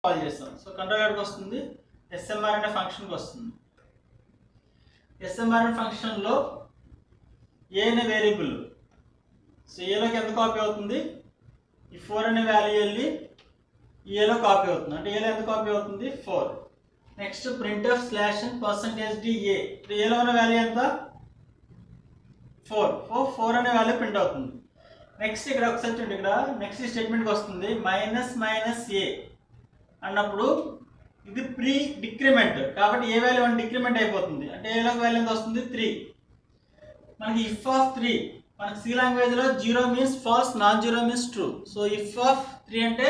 Call చేస్తాం. So control ఎక్కడికి వస్తుంది, ఎస్ఎంఆర్ అనే ఫంక్షన్కి వస్తుంది. ఎస్ఎంఆర్ అనే ఫంక్షన్లో ఏ అనే వేరియబుల్, సో ఏలోకి ఎంత కాపీ అవుతుంది, ఈ 4 అనే వాల్యూ వెళ్ళి ఏలో కాపీ అవుతుంది. అంటే ఏలో ఎంత కాపీ అవుతుంది, 4. Next printf slash and %d a, ఏలో ఉన్న వాల్యూ ఎంత, 4 అనే వాల్యూ ప్రింట్ అవుతుంది. నెక్స్ట్ ఇక్కడ ఒకసారి చూడండి, ఇక్కడ నెక్స్ట్ స్టేట్మెంట్కి వస్తుంది -a అన్నప్పుడు ఇది ప్రీ డిక్రిమెంట్ కాబట్టి ఏ వాల్యూ 1 డిక్రిమెంట్ అయిపోతుంది. అంటే ఏలోకి వాల్యూ ఎంత వస్తుంది, 3. మనకి ఇఫ్ ఆఫ్ 3 మనకి సి లాంగ్వేజ్లో 0 means false, non zero means true. So if of 3 అంటే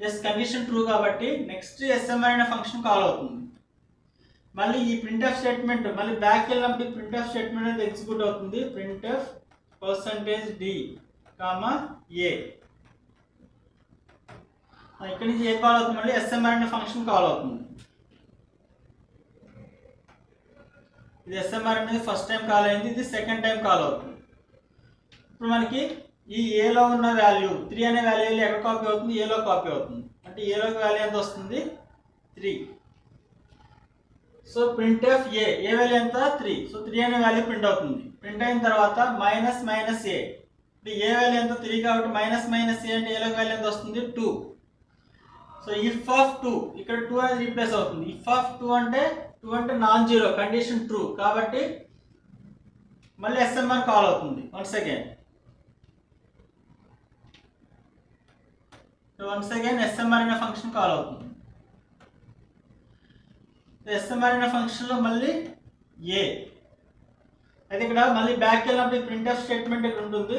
ఎస్ కండిషన్ ట్రూ కాబట్టి నెక్స్ట్ ఎస్ఎంఆర్ అనే ఫంక్షన్ కాల్ అవుతుంది. మళ్ళీ ఈ ప్రింట్ఎఫ్ స్టేట్మెంట్ మళ్ళీ బ్యాక్ వెళ్ళినప్పుడు ప్రింట్ఎఫ్ స్టేట్మెంట్ అనేది ఎగ్జిక్యూట్ అవుతుంది. Printf %d, a. ఇక్కడ నుంచి ఏ కాల్ అవుతుంది, మళ్ళీ ఎస్ఎంఆర్ అనే ఫంక్షన్ కాల్ అవుతుంది. ఇది ఎస్ఎంఆర్ అనేది ఫస్ట్ టైం కాల్ అయింది, ఇది సెకండ్ టైం కాల్ అవుతుంది. ఇప్పుడు మనకి ఈ ఏలో ఉన్న వాల్యూ 3 అనే వాల్యూ ఎక్కడ కాపీ అవుతుంది, ఏలో కాపీ అవుతుంది. అంటే ఏలోకి వాల్యూ ఎంత వస్తుంది, 3. సో ప్రింట్ఎఫ్ ఏ వాల్యూ ఎంత, 3. సో 3 అనే వాల్యూ ప్రింట్ అవుతుంది. ప్రింట్ అయిన తర్వాత -a, ఇప్పుడు ఏ వాల్యూ ఎంత, 3 కాబట్టి -a అంటే ఏలోకి వాల్యూ ఎంత వస్తుంది, 2. సో ఇఫ్ ఆఫ్ 2, ఇక్కడ 2 అనేది రీప్లేస్ అవుతుంది. ఇఫ్ ఆఫ్ 2 అంటే నాన్ జీరో కండిషన్ ట్రూ కాబట్టి మళ్ళీ ఎస్ఎంఆర్ కాల్ అవుతుంది. వన్స్ అగైన్ ఎస్ఎంఆర్ అనే ఫంక్షన్ కాల్ అవుతుంది. ఎస్ఎంఆర్ అనే ఫంక్షన్లో మళ్ళీ ఏ, అయితే ఇక్కడ మళ్ళీ బ్యాక్ వెళ్ళినప్పుడు ఈ ప్రింట్ఎఫ్ స్టేట్మెంట్ ఇక్కడ ఉంటుంది.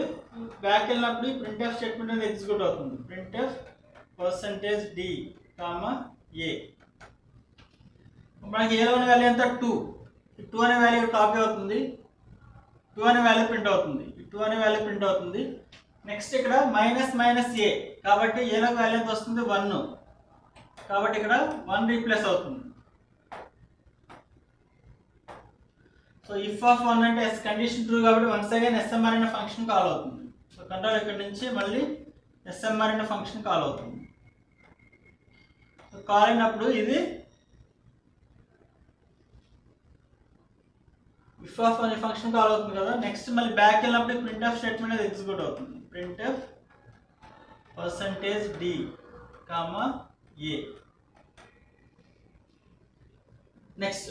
బ్యాక్ వెళ్ళినప్పుడు ఈ ప్రింట్ఎఫ్ స్టేట్మెంట్ అనేది ఎగ్జిక్యూట్ అవుతుంది. Printf %d, a. మనకి ఏలో ఉన్న వాల్యూ ఎంత, 2 అనే వాల్యూ కాపీ అవుతుంది, 2 అనే వాల్యూ ప్రింట్ అవుతుంది, 2 అనే వాల్యూ ప్రింట్ అవుతుంది. నెక్స్ట్ ఇక్కడ -a కాబట్టి ఏలో వాల్యూ ఎంత వస్తుంది, 1. కాబట్టి ఇక్కడ 1 రీప్లేస్ అవుతుంది. సో ఇఫ్ ఆఫ్ 1 అంటే ఎస్ కండిషన్ ట్రూ కాబట్టి వన్స్ అగైన్ ఎస్ఎంఆర్ అనే ఫంక్షన్ కాల్ అవుతుంది. సో కంట్రోల్ ఇక్కడ నుంచి మళ్ళీ ఎస్ఎంఆర్ అనే ఫంక్షన్ కాల్ అవుతుంది. సో కాల్ అయినప్పుడు ఇది ఇఫ్ ఆఫ్ అనే ఫంక్షన్ కాల్ అవుతుంది కదా. నెక్స్ట్ మళ్ళీ బ్యాక్ వెళ్ళినప్పుడు ప్రింట్ఎఫ్ స్టేట్మెంట్ అనేది ఎగ్జిక్యూట్ అవుతుంది. Printf %d, a. నెక్స్ట్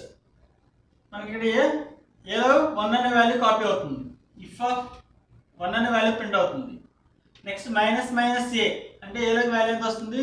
మనకి ఇక్కడ ఏలో 1 అనే వాల్యూ కాపీ అవుతుంది. ఇఫ్ ఆఫ్ 1 అనే వాల్యూ ప్రింట్ అవుతుంది. నెక్స్ట్ -a అంటే ఏలోకి వాల్యూ ఎంత వస్తుంది,